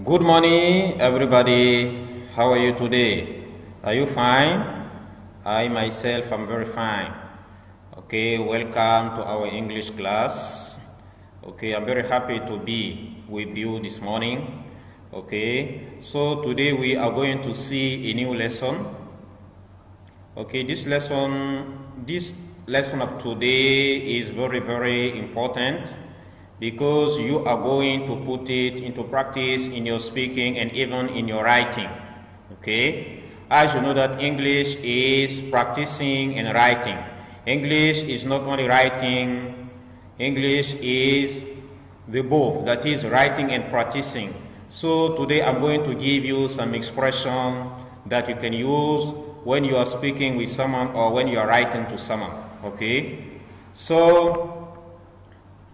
Good morning, everybody. How are you today? Are you fine? I myself am very fine. Okay, welcome to our English class. Okay, I'm very happy to be with you this morning. Okay, so today we are going to see a new lesson. Okay, this lesson of today is very important, because you are going to put it into practice in your speaking and even in your writing. Okay, as you know that English is practicing and writing. English is not only writing, English is the both, that is writing and practicing. So today I'm going to give you some expression that you can use when you are speaking with someone or when you are writing to someone. Okay, so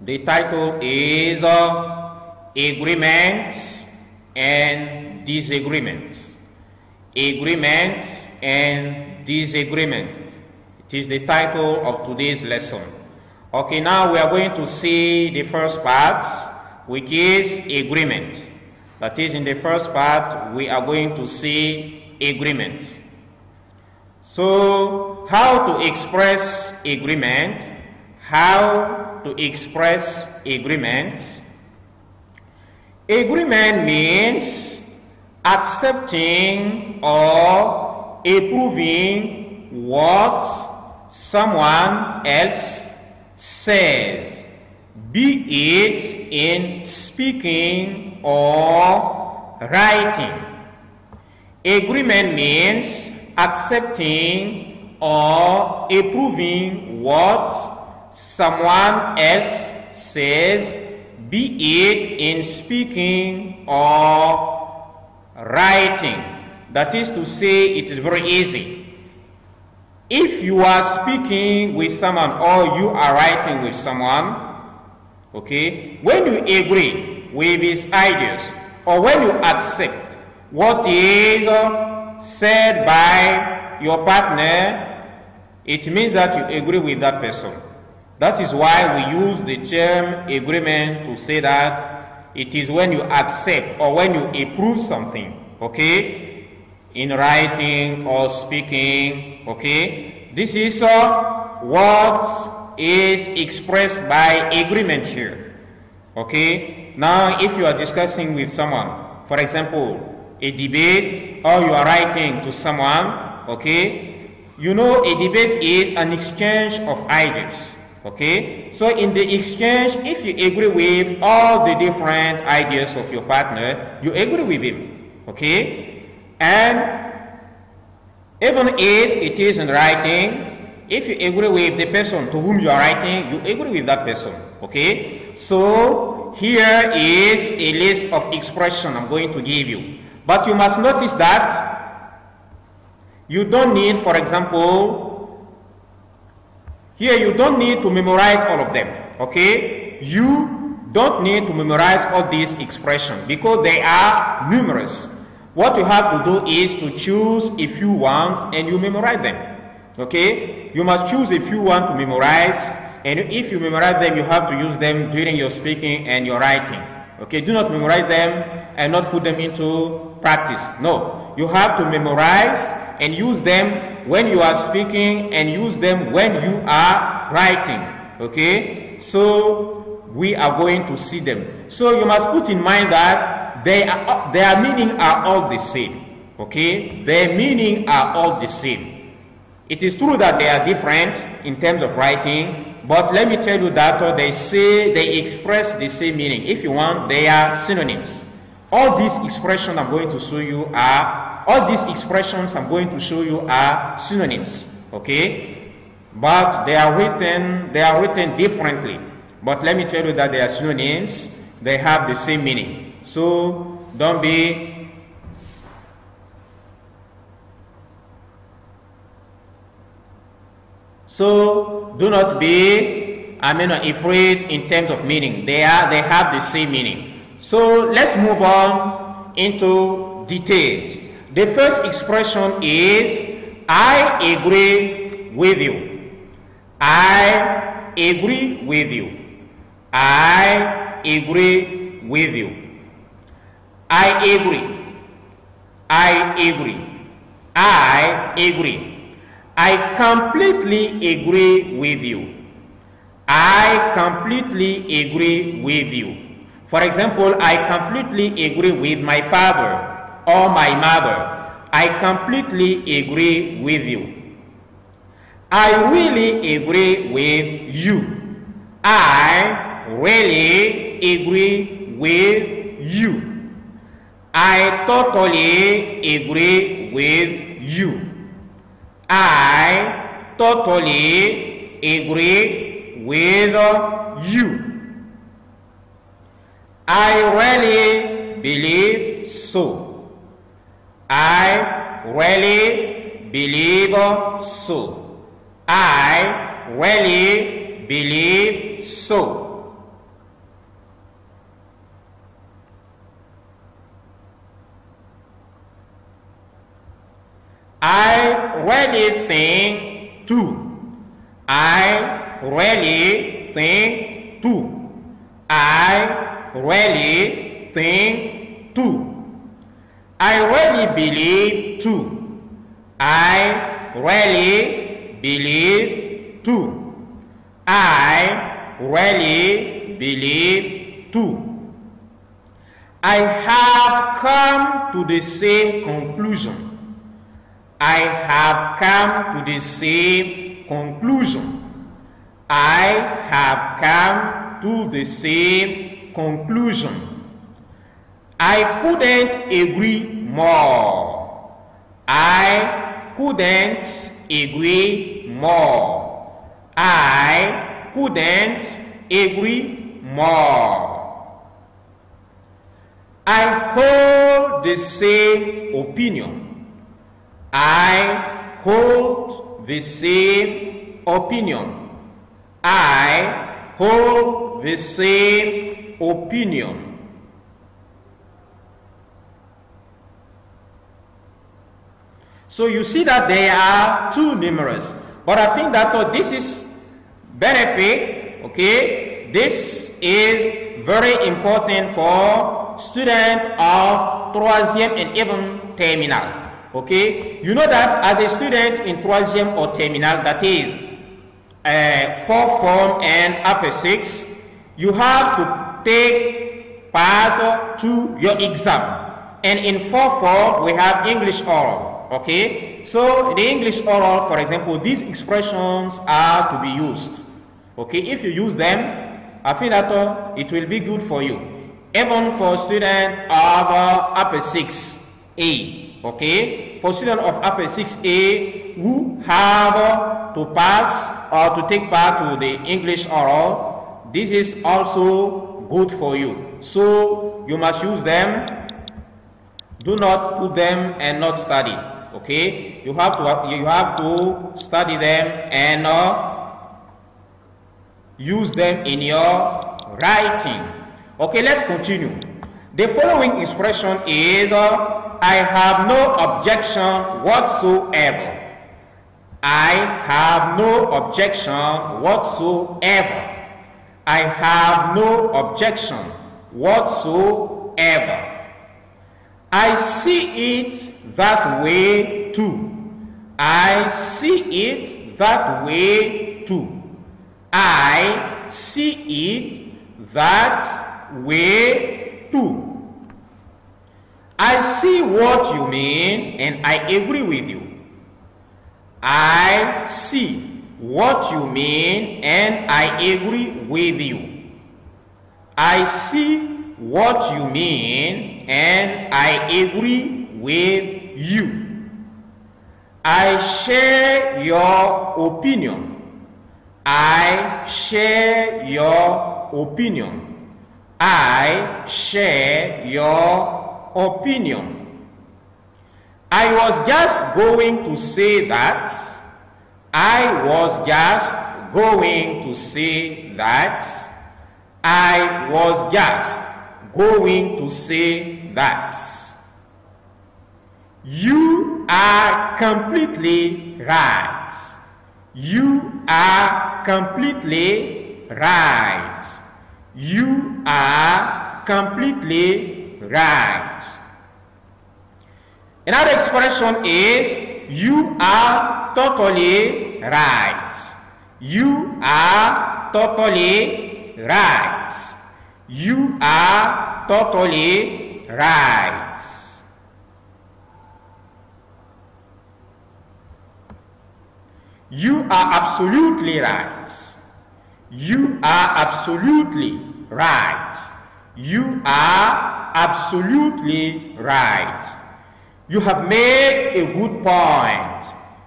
the title is Agreements and Disagreements. Agreements and Disagreement. It is the title of today's lesson. Okay, now we are going to see the first part, which is agreement. That is, in the first part, we are going to see agreement. So, how to express agreement? How to express agreement? Agreement means accepting or approving what someone else says, be it in speaking or writing. Agreement means accepting or approving what someone else says, be it in speaking or writing. That is to say, it is very easy. If you are speaking with someone or you are writing with someone, okay, when you agree with his ideas or when you accept what is said by your partner, it means that you agree with that person. That is why we use the term agreement to say that it is when you accept or when you approve something, okay, in writing or speaking, okay. This is what is expressed by agreement here, okay. Now, if you are discussing with someone, for example, a debate, or you are writing to someone, okay, you know a debate is an exchange of ideas. Okay, so in the exchange, if you agree with all the different ideas of your partner, you agree with him. Okay, and even if it is in writing, if you agree with the person to whom you are writing, you agree with that person. Okay, so here is a list of expressions I'm going to give you, but you must notice that you don't need, for example, here you don't need to memorize all of them, okay? You don't need to memorize all these expressions because they are numerous. What you have to do is to choose a few ones and you memorize them, okay? You must choose a few ones to memorize, and if you memorize them, you have to use them during your speaking and your writing, okay? Do not memorize them and not put them into practice. No, you have to memorize and use them when you are speaking and use them when you are writing, okay? So we are going to see them. So you must put in mind that their meaning are all the same, okay? Their meaning are all the same. It is true that they are different in terms of writing, but let me tell you that they express the same meaning. If you want, they are synonyms. All these expressions I'm going to show you are synonyms, okay? But they are written differently. But let me tell you that they are synonyms. They have the same meaning. So do not be afraid in terms of meaning. They have the same meaning. So let's move on into details. The first expression is I agree with you. I agree with you. I agree with you. I agree. I agree. I agree. I completely agree with you. I completely agree with you. For example, I completely agree with my father or my mother. I completely agree with you. I really agree with you. I really agree with you. I totally agree with you. I totally agree with you. I really believe so. I really believe so. I really believe so. I really think too. I really think too. I really think too. I really believe too. I really believe too. I really believe too. I have come to the same conclusion. I have come to the same conclusion. I have come to the same conclusion. I couldn't agree more. I couldn't agree more. I couldn't agree more. I hold the same opinion. I hold the same opinion. I hold the same opinion. So you see that there are too numerous, but I think that this is benefit, okay? This is very important for students of 3ème and even terminal. Okay, you know that as a student in 3ème or terminal, that is 4th form and upper 6, you have to take part to your exam. And in 4th form, we have English oral. Okay, so the English oral, for example, these expressions are to be used. Okay, if you use them, I think that it will be good for you. Even for students of upper 6A. Okay, for students of upper 6A who have to pass or to take part to the English oral, this is also good for you. So you must use them. Do not put them and not study. Okay, you have to study them and use them in your writing. Okay, let's continue. The following expression is I have no objection whatsoever. I have no objection whatsoever. I have no objection whatsoever. I see it that way too. I see it that way too. I see it that way too. I see what you mean and I agree with you. I see what you mean and I agree with you. I see what you mean and I agree with you. I share your opinion. I share your opinion. I share your opinion. I was just going to say that. I was just going to say that. I was just going to say that. You are completely right. You are completely right. You are completely right. Another expression is you are totally right. You are totally right. You are totally right. You are absolutely right. You are absolutely right. You are absolutely right. You have made a good point.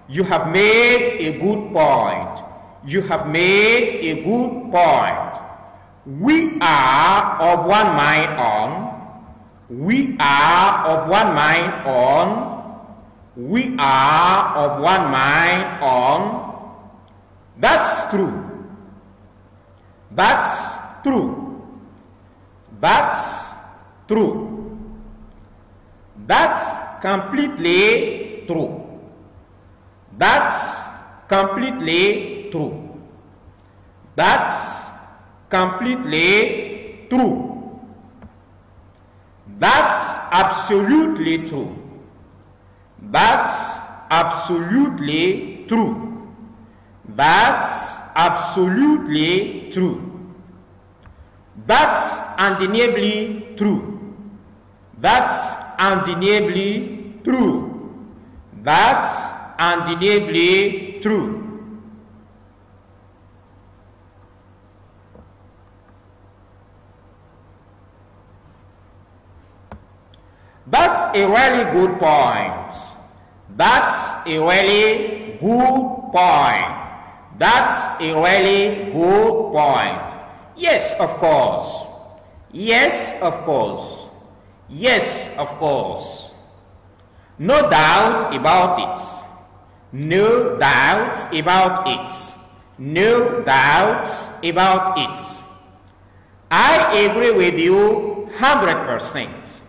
You have made a good point. You have made a good point. We are of one mind on. We are of one mind on. We are of one mind on. That's true. That's true. That's true. That's completely true. That's completely true. That's completely true. That's absolutely true. That's absolutely true. That's absolutely true. That's undeniably true. That's undeniably true. That's undeniably true. That's a really good point. That's a really good point. That's a really good point. Yes, of course. Yes, of course. Yes, of course. No doubt about it. No doubt about it. No doubt about it. I agree with you 100%.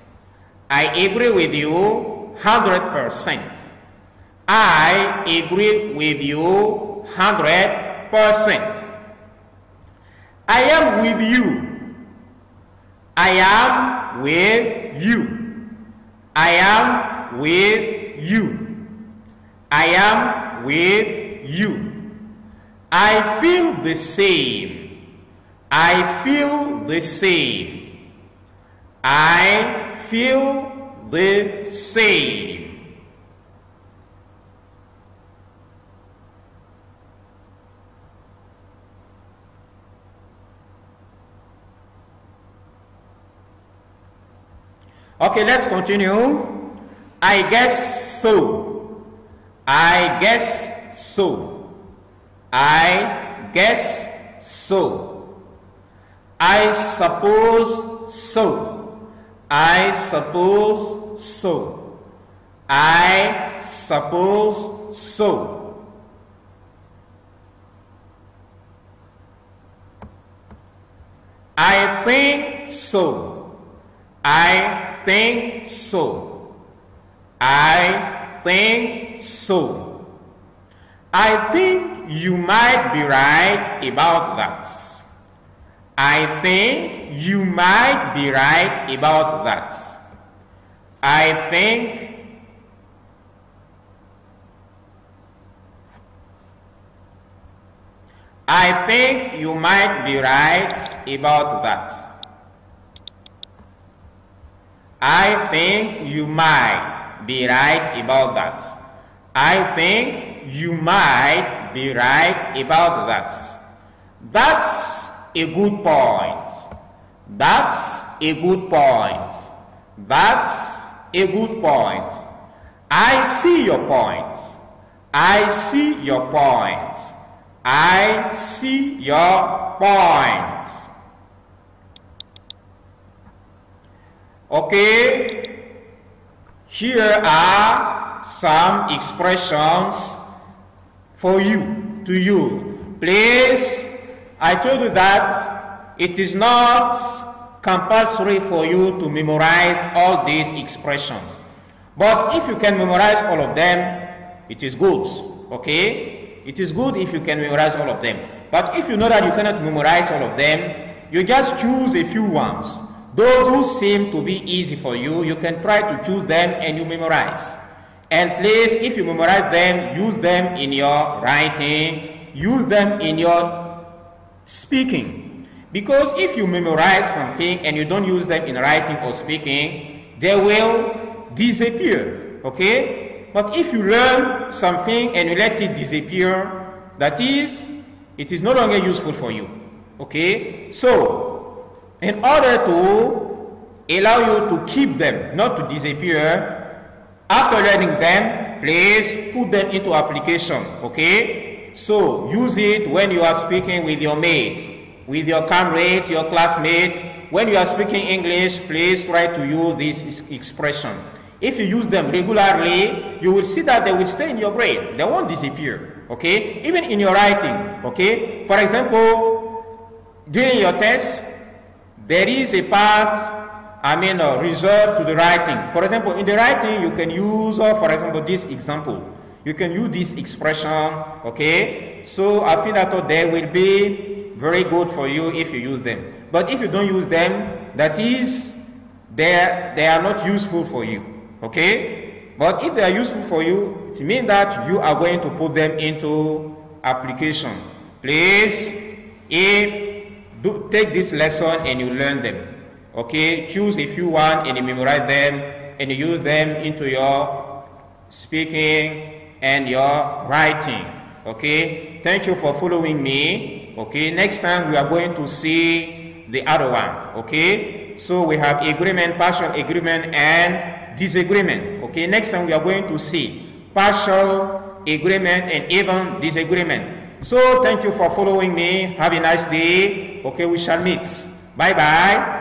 I agree with you 100%. I agree with you 100%. I am with you. I am with you. I am with you. I am with you. I feel the same. I feel the same. I feel the same. Okay, let's continue. I guess so. I guess so. I guess so. I suppose so. I suppose so. I suppose so. I think so. I think so. I think so. I think you might be right about that. I think you might be right about that. I think you might be right about that. I think you might be right about that. I think you might be right about that. That's a good point. That's a good point. That's a good point. I see your point. I see your point. I see your point. Okay, here are some expressions for you, to you. Please, I told you that it is not compulsory for you to memorize all these expressions. But if you can memorize all of them, it is good, okay? It is good if you can memorize all of them. But if you know that you cannot memorize all of them, you just choose a few ones Those who seem to be easy for you, you can try to choose them and you memorize. And please, if you memorize them, use them in your writing, use them in your speaking. Because if you memorize something and you don't use them in writing or speaking, they will disappear, okay? But if you learn something and you let it disappear, that is, it is no longer useful for you, okay? So, in order to allow you to keep them, not to disappear, after learning them, please put them into application, okay? So, use it when you are speaking with your mate, with your comrade, your classmate. When you are speaking English, please try to use this expression. If you use them regularly, you will see that they will stay in your brain. They won't disappear, okay? Even in your writing, okay? For example, during your test, there is a part, reserved to the writing. For example, in the writing, you can use, for example, this example. You can use this expression, okay? So I think that they will be very good for you if you use them. But if you don't use them, that is, they are not useful for you, okay? But if they are useful for you, it means that you are going to put them into application. Please, take this lesson and you learn them, okay? Choose a few one and you memorize them and you use them into your speaking and your writing, okay? Thank you for following me, okay? Next time we are going to see the other one, okay? So we have agreement, partial agreement, and disagreement, okay? Next time we are going to see partial agreement and even disagreement. So thank you for following me. Have a nice day. Okay, we shall meet. Bye-bye.